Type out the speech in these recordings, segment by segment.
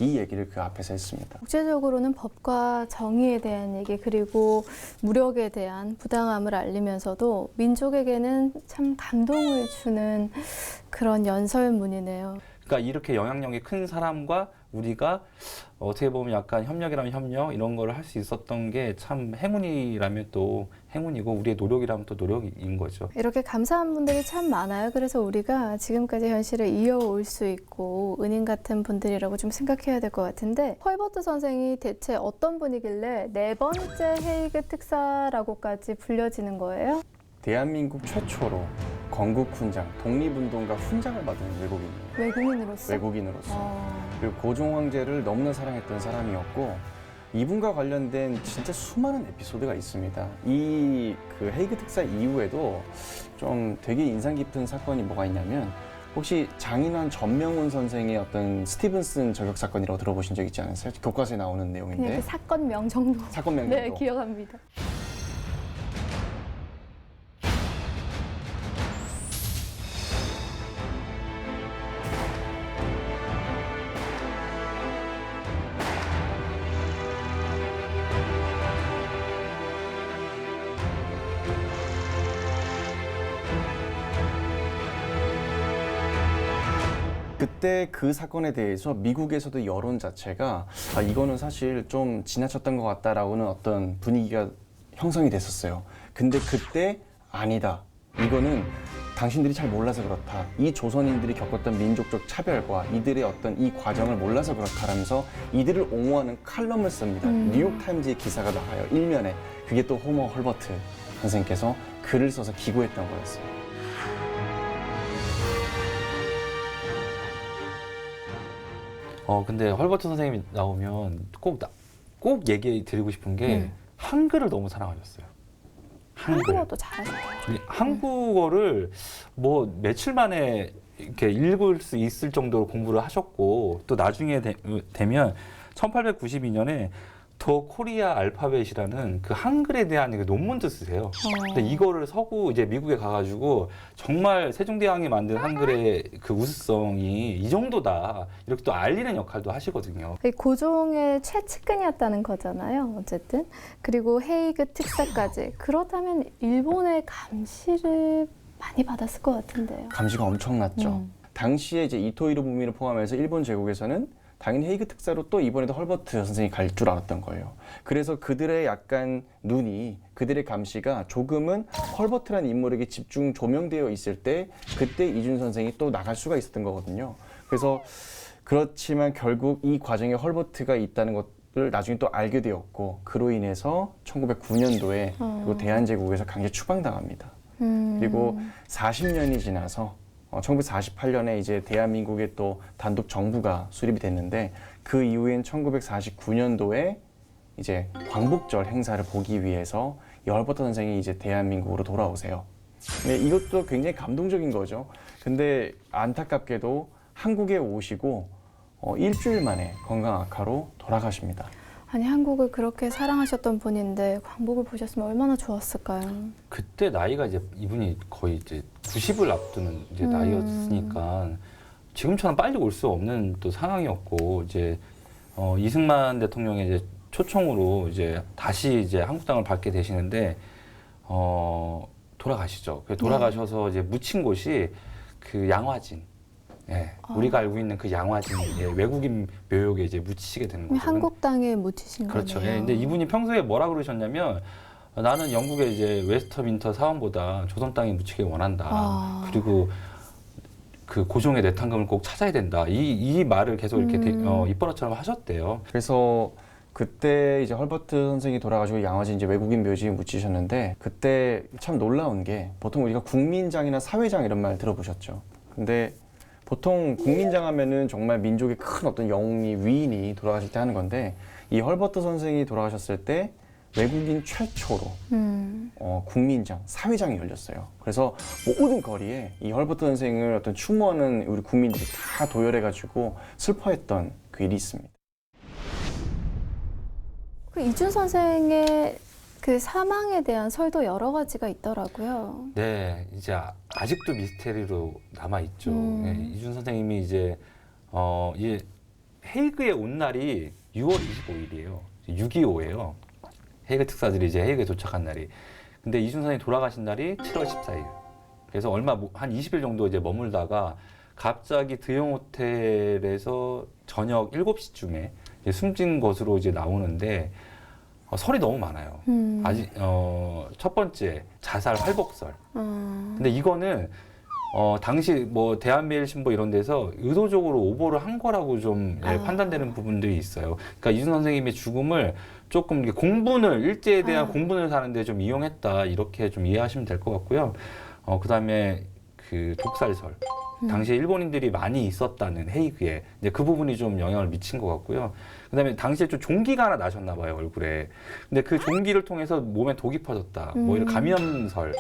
이 얘기를 그 앞에서 했습니다. 국제적으로는 법과 정의에 대한 얘기 그리고 무력에 대한 부당함을 알리면서도 민족에게는 참 감동을 주는 그런 연설문이네요. 그러니까 이렇게 영향력이 큰 사람과 우리가 어떻게 보면 약간 협력이라면 협력 이런 거를 할 수 있었던 게 참 행운이라면 또 행운이고 우리의 노력이라면 또 노력인 거죠. 이렇게 감사한 분들이 참 많아요. 그래서 우리가 지금까지 현실을 이어올 수 있고 은인 같은 분들이라고 좀 생각해야 될 것 같은데 헐버트 선생이 대체 어떤 분이길래 네 번째 헤이그 특사라고까지 불려지는 거예요? 대한민국 최초로 건국 훈장, 독립운동가 훈장을 받은 외국인이에요. 외국인으로서. 그리고 고종 황제를 너무나 사랑했던 사람이었고 이분과 관련된 진짜 수많은 에피소드가 있습니다. 이 그 헤이그 특사 이후에도 좀 되게 인상 깊은 사건이 뭐가 있냐면 혹시 장인환 전명훈 선생의 어떤 스티븐슨 저격 사건이라고 들어보신 적 있지 않으세요? 교과서에 나오는 내용인데. 그냥 그 사건명 정도. 사건명 네, 정도. 기억합니다. 그때 그 사건에 대해서 미국에서도 여론 자체가 이거는 사실 좀 지나쳤던 것 같다라고는 어떤 분위기가 형성이 됐었어요. 근데 그때 아니다. 이거는 당신들이 잘 몰라서 그렇다. 이 조선인들이 겪었던 민족적 차별과 이들의 어떤 이 과정을 몰라서 그렇다라면서 이들을 옹호하는 칼럼을 씁니다. 뉴욕타임즈의 기사가 나와요. 일면에. 그게 또 호머 헐버트 선생님께서 글을 써서 기고했던 거였어요. 근데 헐버트 선생님이 나오면 꼭 얘기 드리고 싶은 게 한글을 너무 사랑하셨어요. 한국어도 잘하시죠. 한국어를 뭐 며칠 만에 이렇게 읽을 수 있을 정도로 공부를 하셨고 또 나중에 되면 1892년에 더 코리아 알파벳이라는 그 한글에 대한 그 논문도 쓰세요. 근데 이거를 서구 이제 미국에 가가지고 정말 세종대왕이 만든 한글의 그 우수성이 이 정도다 이렇게 또 알리는 역할도 하시거든요. 고종의 최측근이었다는 거잖아요. 어쨌든 그리고 헤이그 특사까지 그렇다면 일본의 감시를 많이 받았을 것 같은데요. 감시가 엄청났죠. 당시에 이제 이토 히로부미를 포함해서 일본 제국에서는 당연히 헤이그 특사로 또 이번에도 헐버트 선생이 갈 줄 알았던 거예요. 그래서 그들의 약간 눈이 그들의 감시가 조금은 헐버트라는 인물에게 집중 조명되어 있을 때 그때 이준 선생이 또 나갈 수가 있었던 거거든요. 그래서 그렇지만 결국 이 과정에 헐버트가 있다는 것을 나중에 또 알게 되었고 그로 인해서 1909년도에 그리고 대한제국에서 강제 추방당합니다. 그리고 40년이 지나서 1948년에 이제 대한민국의 또 단독 정부가 수립이 됐는데 그 이후엔 1949년도에 이제 광복절 행사를 보기 위해서 헐버트 선생이 이제 대한민국으로 돌아오세요. 근데 이것도 굉장히 감동적인 거죠. 근데 안타깝게도 한국에 오시고 일주일 만에 건강 악화로 돌아가십니다. 아니 한국을 그렇게 사랑하셨던 분인데 광복을 보셨으면 얼마나 좋았을까요? 그때 나이가 이제 이분이 거의 이제 90을 앞두는 이제 나이였으니까 지금처럼 빨리 올 수 없는 또 상황이었고 이제 이승만 대통령의 이제 초청으로 이제 다시 이제 한국당을 받게 되시는데 돌아가시죠. 돌아가셔서 이제 묻힌 곳이 그 양화진. 예, 우리가 알고 있는 그 양화진 외국인 묘역에 이제 묻히게 되는 거죠. 한국 땅에 묻히신 그렇죠. 거네요. 예, 근데 이분이 평소에 뭐라 그러셨냐면 나는 영국의 이제 웨스터민터 사원보다 조선 땅에 묻히길 원한다. 그리고 그 고종의 내탕금을 꼭 찾아야 된다. 이 말을 계속 이렇게 입버릇처럼 하셨대요. 그래서 그때 이제 헐버트 선생이 돌아가시고 양화진 이제 외국인 묘지에 묻히셨는데 그때 참 놀라운 게 보통 우리가 국민장이나 사회장 이런 말 들어보셨죠. 근데 보통 국민장 하면은 정말 민족의 큰 어떤 영웅이 위인이 돌아가실 때 하는 건데 이 헐버트 선생이 돌아가셨을 때 외국인 최초로 국민장, 사회장이 열렸어요. 그래서 모든 거리에 이 헐버트 선생을 어떤 추모하는 우리 국민들이 다 도열해가지고 슬퍼했던 그 일이 있습니다. 그 이준 선생의 그 사망에 대한 설도 여러 가지가 있더라고요. 네, 이제 아직도 미스테리로 남아 있죠. 네, 이준 선생님이 이제 헤이그에 온 날이 6월 25일이에요. 6.25예요. 헤이그 특사들이 이제 헤이그에 도착한 날이. 근데 이준 선생이 돌아가신 날이 7월 14일. 그래서 한 20일 정도 이제 머물다가 갑자기 드용 호텔에서 저녁 7시쯤에 숨진 것으로 이제 나오는데 설이 너무 많아요. 아직 첫 번째 자살 활복설. 근데 이거는 당시 뭐 대한매일신보 이런 데서 의도적으로 오보를 한 거라고 좀 판단되는 부분들이 있어요. 그러니까 이준 선생님의 죽음을 조금 이렇게 공분을 일제에 대한 공분을 사는데 좀 이용했다 이렇게 좀 이해하시면 될 것 같고요. 그다음에 그 독살설. 당시에 일본인들이 많이 있었다는 헤이그에 이제 그 부분이 좀 영향을 미친 것 같고요. 그다음에 당시에 좀 종기가 하나 나셨나 봐요 얼굴에. 근데 그 종기를 통해서 몸에 독이 퍼졌다. 뭐 이런 감염설.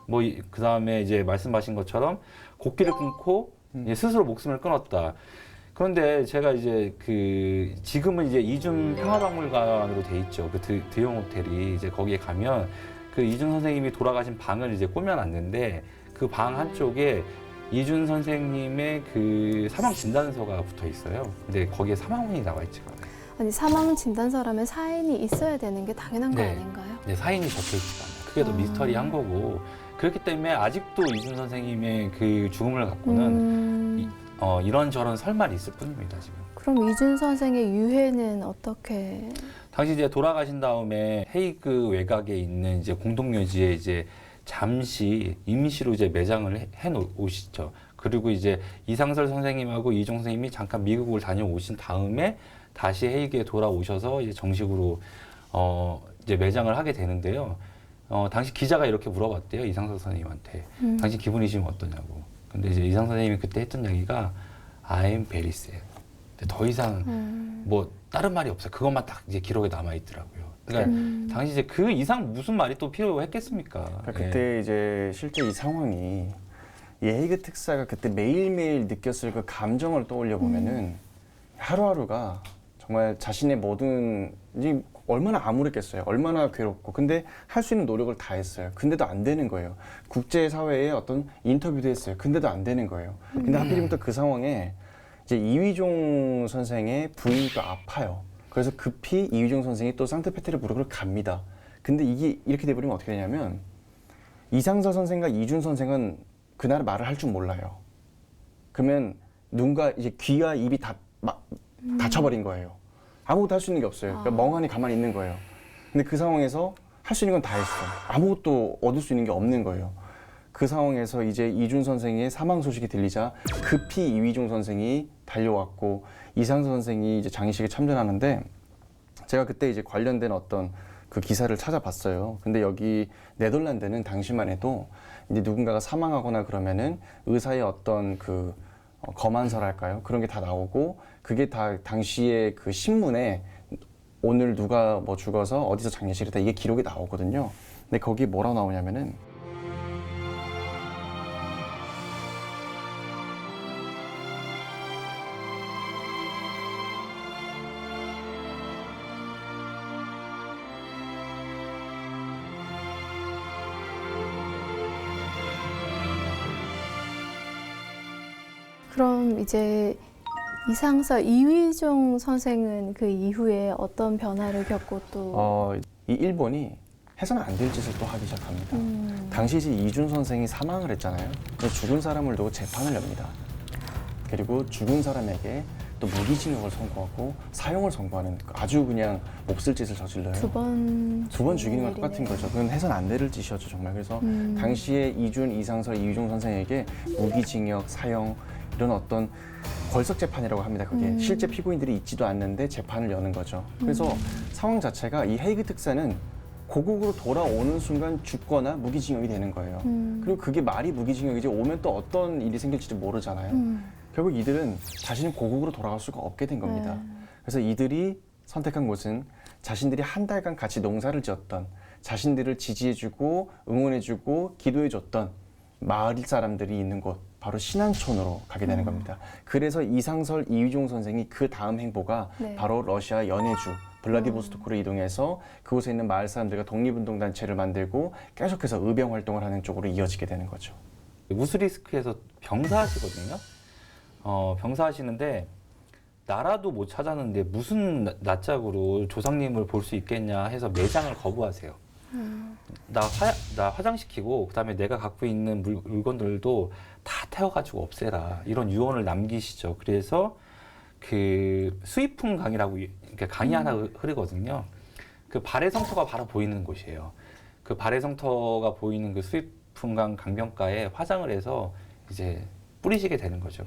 뭐 그다음에 이제 말씀하신 것처럼 곡기를 끊고 이제 스스로 목숨을 끊었다. 그런데 제가 이제 그 지금은 이제 이준 평화박물관으로 돼 있죠. 그 드용 호텔이 이제 거기에 가면 그 이준 선생님이 돌아가신 방을 이제 꾸며놨는데 그 방 한쪽에 이준 선생님의 그 사망 진단서가 붙어 있어요. 근데 거기에 사망원이 나와 있지가 않아요. 아니 사망 진단서라면 사인이 있어야 되는 게 당연한 거 네. 아닌가요? 네, 사인이 적혀 있지가 않아요. 그게 더 미스터리한 거고 그렇기 때문에 아직도 이준 선생님의 그 죽음을 갖고는 이런저런 설만 있을 뿐입니다 지금. 그럼 이준 선생의 유해는 어떻게? 당시 이제 돌아가신 다음에 헤이그 외곽에 있는 이제 공동묘지에 이제 잠시 임시로 이제 매장을 해 놓으시죠. 그리고 이제 이상설 선생님하고 이종 선생님이 잠깐 미국을 다녀오신 다음에 다시 헤이그에 돌아오셔서 이제 정식으로 이제 매장을 하게 되는데요. 당시 기자가 이렇게 물어봤대요. 이상설 선생님한테. 당신 기분이 지금 어떠냐고. 근데 이제 이상설 선생님이 그때 했던 이야기가 I'm very sad. 더 이상 뭐 다른 말이 없어요. 그것만 딱 이제 기록에 남아 있더라고요. 그러니까 당시 이제 그 이상 무슨 말이 또 필요했겠습니까? 그러니까 그때 이제 실제 이 상황이 이 헤이그 특사가 그때 매일매일 느꼈을 그 감정을 떠올려 보면은 하루하루가 정말 자신의 모든 이제 얼마나 암울했겠어요. 얼마나 괴롭고. 근데 할 수 있는 노력을 다 했어요. 근데도 안 되는 거예요. 국제사회에 어떤 인터뷰도 했어요. 근데도 안 되는 거예요. 근데 하필이면 또 그 상황에 이제 이휘종 선생의 부인이 또 아파요. 그래서 급히 이휘종 선생이 또 상트페테르부르크를 갑니다. 근데 이게 이렇게 돼버리면 어떻게 되냐면 이상서 선생과 이준 선생은 그날 말을 할 줄 몰라요. 그러면 눈과 이제 귀와 입이 다 닫혀버린 거예요. 아무것도 할 수 있는 게 없어요. 그러니까 멍하니 가만히 있는 거예요. 근데 그 상황에서 할 수 있는 건 다 했어. 아무것도 얻을 수 있는 게 없는 거예요. 그 상황에서 이제 이준 선생의 사망 소식이 들리자 급히 이휘종 선생이 달려왔고 이상서 선생이 이제 장례식에 참전하는데 제가 그때 이제 관련된 어떤 그 기사를 찾아봤어요. 근데 여기 네덜란드는 당시만 해도 이제 누군가가 사망하거나 그러면은 의사의 어떤 그 거만서랄까요? 그런 게 다 나오고 그게 다 당시에 그 신문에 오늘 누가 뭐 죽어서 어디서 장례식이다 이게 기록이 나오거든요. 근데 거기 뭐라고 나오냐면은 그럼 이제 이상서 이휘종 선생은 그 이후에 어떤 변화를 겪고 또 이 일본이 해서는 안 될 짓을 또 하기 시작합니다. 당시 이제 이준 선생이 사망을 했잖아요. 근데 죽은 사람을 두고 재판을 엽니다. 그리고 죽은 사람에게 또 무기징역을 선고하고 사형을 선고하는 아주 그냥 몹쓸 짓을 저질러요. 두 번 죽이는 것 똑같은 거죠. 그건 해서는 안 될 짓이었죠 정말. 그래서 당시에 이준, 이상설, 이휘종 선생에게 무기징역, 사형 이런 어떤 벌석 재판이라고 합니다. 그게 실제 피고인들이 있지도 않는데 재판을 여는 거죠. 그래서 상황 자체가 이 헤이그 특사는 고국으로 돌아오는 순간 죽거나 무기징역이 되는 거예요. 그리고 그게 말이 무기징역이지 오면 또 어떤 일이 생길지도 모르잖아요. 결국 이들은 자신은 고국으로 돌아갈 수가 없게 된 겁니다. 그래서 이들이 선택한 곳은 자신들이 한 달간 같이 농사를 지었던 자신들을 지지해주고 응원해주고 기도해줬던 마을 사람들이 있는 곳 바로 신안촌으로 가게 되는 겁니다. 그래서 이상설, 이휘종 선생이 그 다음 행보가 바로 러시아 연해주 블라디보스토크로 이동해서 그곳에 있는 마을 사람들과 독립운동단체를 만들고 계속해서 의병 활동을 하는 쪽으로 이어지게 되는 거죠. 우스리스크에서 병사하시거든요. 병사하시는데 나라도 못 찾았는데 무슨 낯짝으로 조상님을 볼 수 있겠냐 해서 매장을 거부하세요. 나 화장시키고 그다음에 내가 갖고 있는 물건들도 다 태워가지고 없애라 이런 유언을 남기시죠. 그래서 그 수입품강이라고 이렇게 강이 하나 흐르거든요. 그 발해 성터가 바로 보이는 곳이에요. 그 발해 성터가 보이는 그 수입품강 강변가에 화장을 해서 이제 뿌리시게 되는 거죠.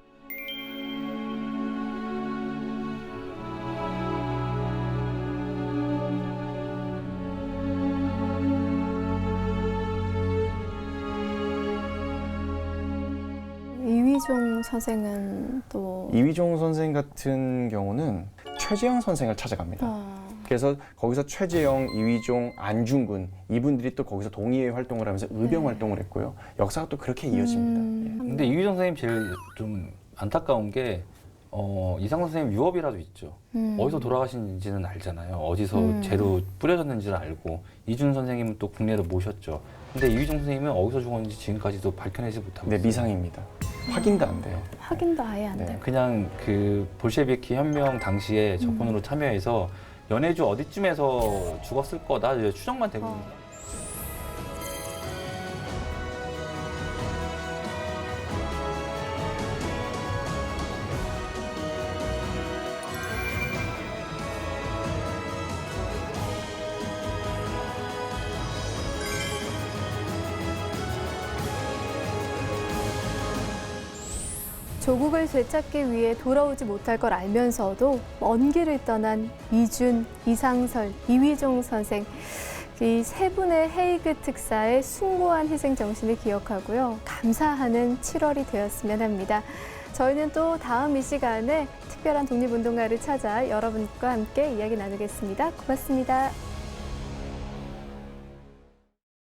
이휘종 선생은 또 이휘종 선생 같은 경우는 최재형 선생을 찾아갑니다. 그래서 거기서 최재형, 이휘종, 안중근 이분들이 또 거기서 동의회 활동을 하면서 의병 네. 활동을 했고요. 역사가 또 그렇게 이어집니다. 예. 근데 이휘정 선생님 제일 좀 안타까운 게 이상돈 선생님 유업이라도 있죠. 어디서 돌아가신지는 알잖아요. 어디서 재로 뿌려졌는지는 알고. 이준 선생님은 또 국내로 모셨죠. 근데 이휘정 선생님은 어디서 죽었는지 지금까지도 밝혀내지 못하고 네, 있어요. 미상입니다. 확인도 안 돼요. 확인도 아예 안 네. 되고. 그냥 그 볼셰비키 혁명 당시에 적군으로 참여해서 연해주 어디쯤에서 죽었을 거다 이제 추정만 되고 있습니다. 조국을 되찾기 위해 돌아오지 못할 걸 알면서도 먼 길을 떠난 이준, 이상설, 이휘종 선생 이 세 분의 헤이그 특사의 숭고한 희생 정신을 기억하고요. 감사하는 7월이 되었으면 합니다. 저희는 또 다음 이 시간에 특별한 독립운동가를 찾아 여러분과 함께 이야기 나누겠습니다. 고맙습니다.